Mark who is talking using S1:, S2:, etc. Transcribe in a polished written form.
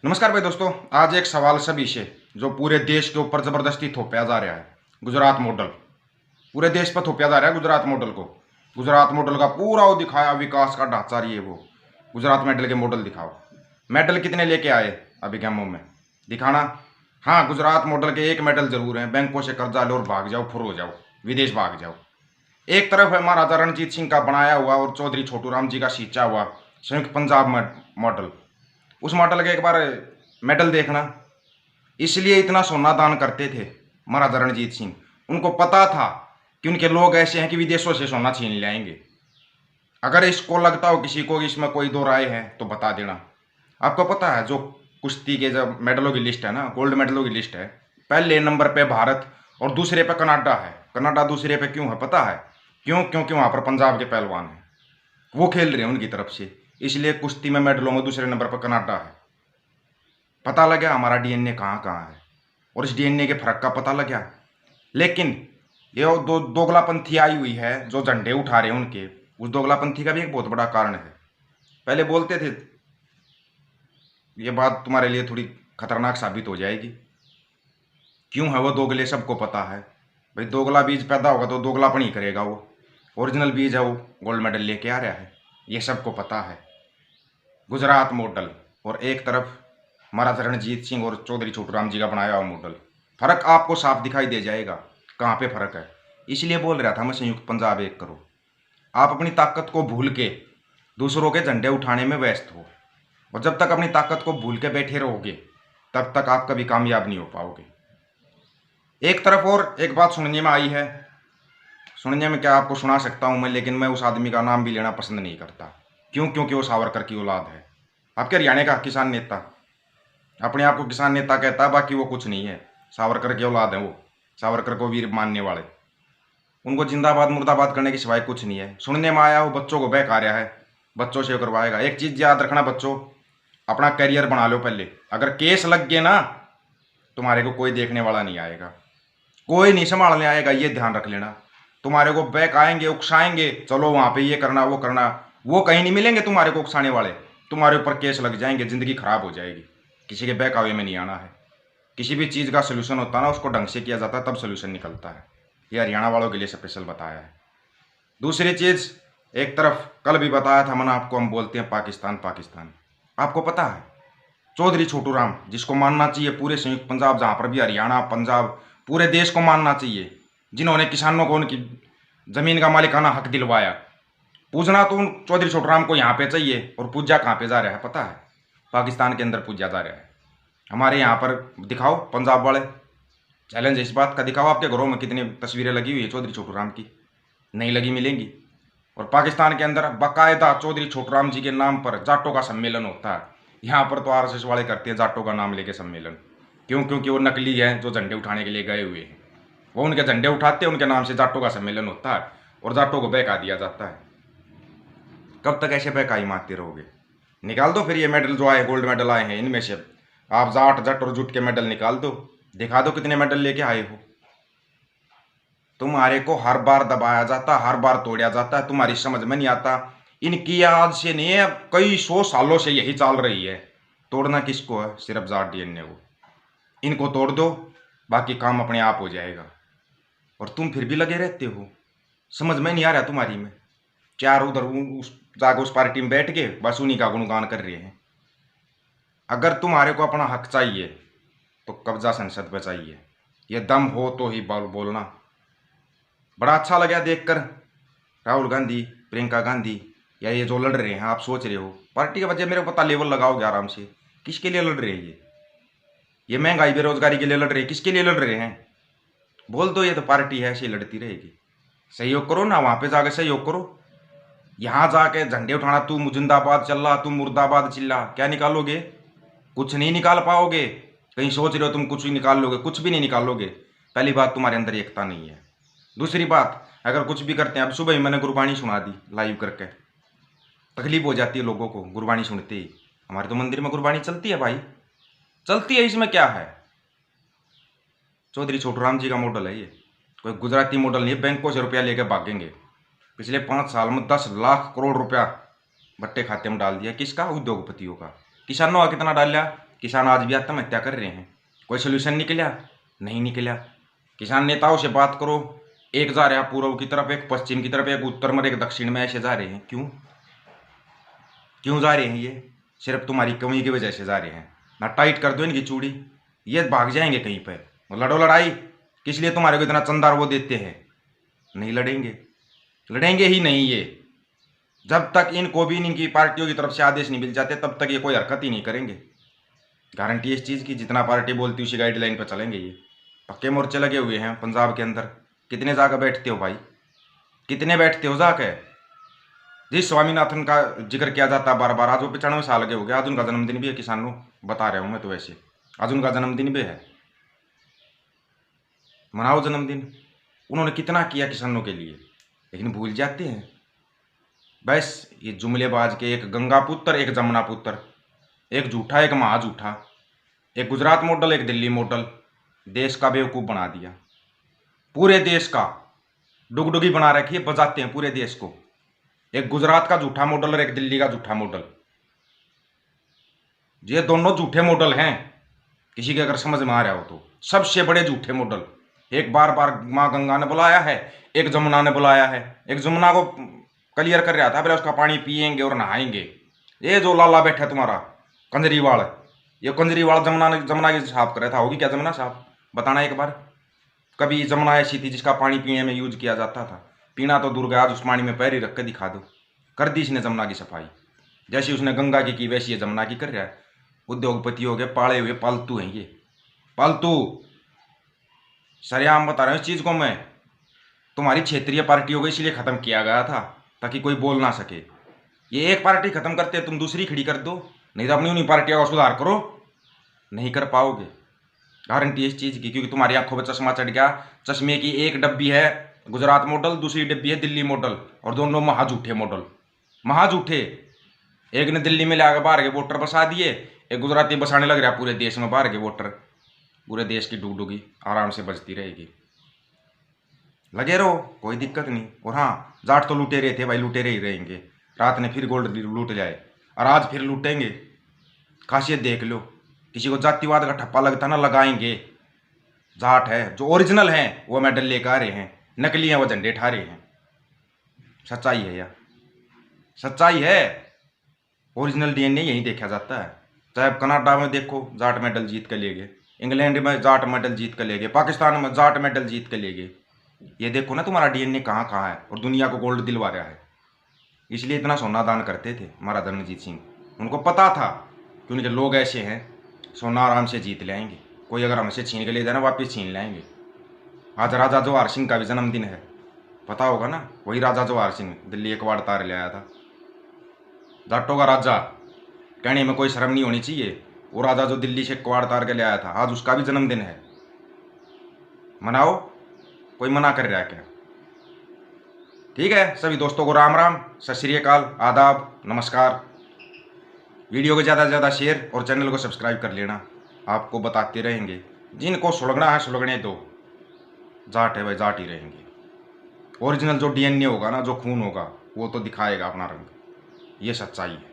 S1: नमस्कार भाई दोस्तों। आज एक सवाल सभी से जो पूरे देश के ऊपर जबरदस्ती थोपया जा रहा है। गुजरात मॉडल पूरे देश पर थोपया जा रहा है। गुजरात मॉडल को, गुजरात मॉडल का पूरा वो दिखाया, विकास का ढांचा ये वो गुजरात मॉडल के मॉडल दिखाओ। मेडल कितने लेके आए अभी गेमों में दिखाना। हाँ, गुजरात मॉडल के एक मेडल जरूर है। बैंकों से कर्जा लो और भाग जाओ, फुर हो जाओ, विदेश भाग जाओ। एक तरफ है महाराजा रणजीत सिंह का बनाया हुआ और चौधरी छोटू राम जी का सींचा हुआ संयुक्त पंजाब मॉडल। उस मॉडल के एक बार मेडल देखना। इसलिए इतना सोना दान करते थे महाराजा रणजीत सिंह। उनको पता था कि उनके लोग ऐसे हैं कि विदेशों से सोना छीन लाएंगे। अगर इसको लगता हो किसी को इसमें कोई दो राय है तो बता देना। आपको पता है जो कुश्ती के जब मेडलों की लिस्ट है ना, गोल्ड मेडलों की लिस्ट है, पहले नंबर पे भारत और दूसरे पे कनाडा है। कनाडा दूसरे पे क्यों है पता है? क्यों? क्योंकि वहाँ पर पंजाब के पहलवान हैं, वो खेल रहे हैं उनकी तरफ से, इसलिए कुश्ती में मेडलों में दूसरे नंबर पर कनाडा है। पता लग गया हमारा डीएनए कहाँ कहाँ है और इस डीएनए के फर्क का पता लग गया। लेकिन ये दोगलापंथी आई हुई है जो झंडे उठा रहे हैं उनके, उस दोगलापंथी का भी एक बहुत बड़ा कारण है। पहले बोलते थे, ये बात तुम्हारे लिए थोड़ी खतरनाक साबित हो जाएगी। क्यों है वो दोगले सबको पता है भाई। दोगला बीज पैदा होगा तो दोगलापन ही करेगा वो। ओरिजिनल बीज है वो गोल्ड मेडल लेके आ रहा है, ये सबको पता है। गुजरात मॉडल और एक तरफ महाराजा रणजीत सिंह और चौधरी छोटूराम जी का बनाया हुआ मॉडल। फर्क आपको साफ दिखाई दे जाएगा कहाँ पे फर्क है। इसलिए बोल रहा था मैं, संयुक्त पंजाब एक करो। आप अपनी ताकत को भूल के दूसरों के झंडे उठाने में व्यस्त हो, और जब तक अपनी ताकत को भूल के बैठे रहोगे तब तक आप कभी कामयाब नहीं हो पाओगे। एक तरफ और एक बात सुनने में आई है, सुनने में क्या आपको सुना सकता हूँ मैं, लेकिन मैं उस आदमी का नाम भी लेना पसंद नहीं करता। क्यों? क्योंकि वो सावरकर की औलाद है। आपके हरियाणा का किसान नेता अपने आप को किसान नेता कहता है, बाकी वो कुछ नहीं है। सावरकर की औलाद है वो, सावरकर को वीर मानने वाले। उनको जिंदाबाद मुर्दाबाद करने के सिवाय कुछ नहीं है। सुनने में आया वो बच्चों को बहका रहा है, बच्चों से करवाएगा। एक चीज़ याद रखना बच्चों, अपना करियर बना लो पहले। अगर केस लग गए ना, तुम्हारे को कोई देखने वाला नहीं आएगा, कोई नहीं संभालने आएगा, ये ध्यान रख लेना। तुम्हारे को बहकाएंगे, उकसाएंगे, चलो वहाँ पे ये करना वो करना, वो कहीं नहीं मिलेंगे तुम्हारे को उकसाने वाले। तुम्हारे ऊपर केस लग जाएंगे, ज़िंदगी खराब हो जाएगी। किसी के बहकावे में नहीं आना है। किसी भी चीज़ का सोल्यूशन होता है ना, उसको ढंग से किया जाता है, तब सोल्यूशन निकलता है। ये हरियाणा वालों के लिए स्पेशल बताया है। दूसरी चीज़, एक तरफ कल भी बताया था मैंने आपको, हम बोलते हैं पाकिस्तान पाकिस्तान। आपको पता है चौधरी छोटू राम, जिसको मानना चाहिए पूरे संयुक्त पंजाब, जहाँ पर भी हरियाणा पंजाब, पूरे देश को मानना चाहिए, जिन्होंने किसानों को उनकी ज़मीन का मालिकाना हक दिलवाया, पूजना तो उन चौधरी छोटू राम को यहाँ पे चाहिए। और पूजा कहाँ पे जा रहा है पता है? पाकिस्तान के अंदर पूजा जा रहा है। हमारे यहाँ पर दिखाओ पंजाब वाले, चैलेंज इस बात का दिखाओ, आपके घरों में कितनी तस्वीरें लगी हुई है चौधरी छोटू राम की? नहीं लगी, मिलेंगी। और पाकिस्तान के अंदर बाकायदा चौधरी छोटू राम जी के नाम पर जाटों का सम्मेलन होता है। यहाँ पर तो आरएसएस वाले करते हैं जाटों का नाम लेके सम्मेलन। क्यों? क्योंकि वो नकली हैं जो झंडे उठाने के लिए गए हुए हैं। वो उनके झंडे उठाते हैं, उनके नाम से जाटों का सम्मेलन होता है और जाटों को बहका दिया जाता है। कब तक ऐसे बहकाई मारते रहोगे? निकाल दो फिर ये मेडल जो आए, गोल्ड मेडल आए हैं, इनमें से आप जाट जट और जुट के मेडल निकाल दो, दिखा दो कितने मेडल लेके आए हो। तुम्हारे को हर बार दबाया जाता, हर बार तोड़ा जाता है, तुम्हारी समझ में नहीं आता। इनकी आज से नहीं है, कई 100 सालों से यही चाल रही है। तोड़ना किसको है? सिर्फ जाट डीएनए को। इनको तोड़ दो, बाकी काम अपने आप हो जाएगा। और तुम फिर भी लगे रहते हो, समझ में नहीं आ रहा तुम्हारी में। चार उधर जाकर उस पार्टी में बैठ के बस उन्हीं का गुणगान कर रहे हैं। अगर तुम्हारे को अपना हक चाहिए तो कब्जा संसद पे चाहिए। ये दम हो तो ही बोलना। बड़ा अच्छा लगा देखकर राहुल गांधी, प्रियंका गांधी या ये जो लड़ रहे हैं। आप सोच रहे हो पार्टी के वजह, मेरे को पता, लेवल लगाओगे आराम से। किसके लिए लड़ रहे हैं ये महंगाई बेरोजगारी के लिए लड़ रहे हैं? किसके लिए लड़ रहे हैं? बोल दो ये तो पार्टी है, ऐसी लड़ती रहेगी। सहयोग करो ना, वहाँ पे जाके सहयोग करो। यहाँ जाके झंडे उठाना, तू जिंदाबाद चिल्ला, तू मुर्दाबाद चिल्ला, क्या निकालोगे? कुछ नहीं निकाल पाओगे। कहीं सोच रहे हो तुम कुछ ही निकाल लोगे? कुछ भी नहीं निकालोगे। पहली बात, तुम्हारे अंदर एकता नहीं है। दूसरी बात, अगर कुछ भी करते हैं, अब सुबह ही मैंने गुरबाणी सुना दी लाइव करके, तकलीफ हो जाती है लोगों को गुरबाणी सुनते ही। हमारे तो मंदिर में गुरबाणी चलती है भाई, चलती है, इसमें क्या है? चौधरी छोटू राम जी का मॉडल है ये, कोई गुजराती मॉडल नहीं है। बैंकों से रुपया लेके भागेंगे। पिछले 5 साल में 10 लाख करोड़ रुपया बट्टे खाते में डाल दिया। किसका? उद्योगपतियों का। किसानों का कितना डाल लिया? किसान आज भी आत्महत्या कर रहे हैं। कोई सोल्यूशन निकला? नहीं निकला। किसान नेताओं से बात करो, एक जा रहा पूर्व की तरफ, एक पश्चिम की तरफ, एक उत्तर में, एक दक्षिण में, ऐसे जा रहे हैं। क्यों क्यों जा रहे हैं? ये सिर्फ तुम्हारी कमी की वजह से जा रहे हैं ना। टाइट कर दो इनकी चूड़ी, ये भाग जाएंगे कहीं पर। लड़ो लड़ाई, किस लिए तुम्हारे को इतना चंदा वो देते हैं? नहीं लड़ेंगे, लड़ेंगे ही नहीं ये। जब तक इनको भी इनकी पार्टियों की तरफ से आदेश नहीं मिल जाते तब तक ये कोई हरकत ही नहीं करेंगे। गारंटी इस चीज़ की, जितना पार्टी बोलती है उसी गाइडलाइन पर चलेंगे। ये पक्के मोर्चे लगे हुए हैं पंजाब के अंदर। कितने जाकर बैठते हो भाई, कितने बैठते हो जाकर? जिस स्वामीनाथन का जिक्र किया जाता है बार बार, आज वो 95 साल के हो गए। आज उनका जन्मदिन भी है, किसानों बता रहा हूँ मैं तो। वैसे आज उनका जन्मदिन भी है, मनाओ जन्मदिन। उन्होंने कितना किया किसानों के लिए, लेकिन भूल जाते हैं। बस ये जुमलेबाज के, एक गंगा पुत्र एक जमुना पुत्र, एक झूठा एक महाझूठा, एक गुजरात मॉडल एक दिल्ली मॉडल, देश का बेवकूफ़ बना दिया। पूरे देश का डुगडुगी बना रखी है, बजाते हैं पूरे देश को। एक गुजरात का झूठा मॉडल और एक दिल्ली का झूठा मॉडल, ये दोनों झूठे मॉडल हैं। किसी के अगर समझ में आ रहा हो तो, सबसे बड़े झूठे मॉडल। एक बार बार माँ गंगा ने बुलाया है, एक जमुना ने बुलाया है। एक जमुना को क्लियर कर रहा था, पहले उसका पानी पिएंगे और नहाएंगे। ये जो लाला बैठा तुम्हारा कंजरीवाल, ये कंजरीवाल जमुना की साफ कर रहा था। होगी क्या जमुना साफ? बताना एक बार। कभी जमुना ऐसी थी जिसका पानी पीने में यूज किया जाता था? पीना तो दूर गया, आज उस पानी में पैर ही रख के दिखा दो। कर दी इसने जमुना की सफाई। जैसी उसने गंगा की वैसी ये जमुना की कर रहा है। उद्योगपति हो गए, पाले हुए पालतू हैं ये, पालतू। सरेआम बता रहा हूँ इस चीज़ को मैं। तुम्हारी क्षेत्रीय पार्टी हो गई इसलिए ख़त्म किया गया था, ताकि कोई बोल ना सके। ये एक पार्टी ख़त्म करते तुम दूसरी खड़ी कर दो, नहीं तो अपनी उन्हीं पार्टियों का सुधार करो। नहीं कर पाओगे, गारंटी इस चीज़ की, क्योंकि तुम्हारी आंखों पर चश्मा चढ़ गया। चश्मे की एक डब्बी है गुजरात मॉडल, दूसरी डब्बी है दिल्ली मॉडल, और दोनों महाझूठे मॉडल, महाझूठे। एक ने दिल्ली में लाकर बाहर के वोटर बसा दिए, एक गुजराती बसाने लग रहा पूरे देश में बाहर के वोटर। पूरे देश की डुगडुगी आराम से बजती रहेगी। लगे रहो, कोई दिक्कत नहीं। और हाँ, जाट तो लूटे रहे थे भाई, लूटे ही रहेंगे। रात ने फिर गोल्ड लूट जाए और आज फिर लूटेंगे। खासियत देख लो, किसी को जातिवाद का ठप्पा लगता ना, लगाएंगे। जाट है जो ओरिजिनल हैं वो मेडल लेकर आ रहे हैं, नकली हैं वो झंडे ठा रहे हैं। सच्चाई है यार, सच्चाई है। ओरिजिनल डीएनए यहीं देखा जाता है। चाहे आप कनाडा में देखो, जाट मेडल जीत कर ले गए। इंग्लैंड में जाट मेडल जीत कर ले गए। पाकिस्तान में जाट मेडल जीत कर ले गए। ये देखो ना तुम्हारा डीएनए कहाँ कहाँ है, और दुनिया को गोल्ड दिलवा रहा है। इसलिए इतना सोना दान करते थे महाराजा रणजीत सिंह। उनको पता था कि उनके लोग ऐसे हैं, सोना आराम से जीत लाएंगे। कोई अगर हमसे छीन के ले जाए ना, वापिस छीन लाएंगे। आज राजा जोहार सिंह का भी जन्मदिन है, पता होगा ना। वही राजा जोहार सिंह दिल्ली एक बार तार ले आया था। जाटों का राजा कहने में कोई शर्म नहीं होनी चाहिए। वो राजा जो दिल्ली से क्वाड़ तार के ले आया था, आज उसका भी जन्मदिन है। मनाओ, कोई मना कर रहा है क्या? ठीक है, सभी दोस्तों को राम राम, सत श्री अकाल, आदाब, नमस्कार। वीडियो को ज़्यादा से ज़्यादा शेयर और चैनल को सब्सक्राइब कर लेना। आपको बताते रहेंगे, जिनको सुलगना है सुलगने दो। जाट है भाई, जाट ही रहेंगे। ओरिजिनल जो डीएनए होगा ना, जो खून होगा, वो तो दिखाएगा अपना रंग। ये सच्चाई है।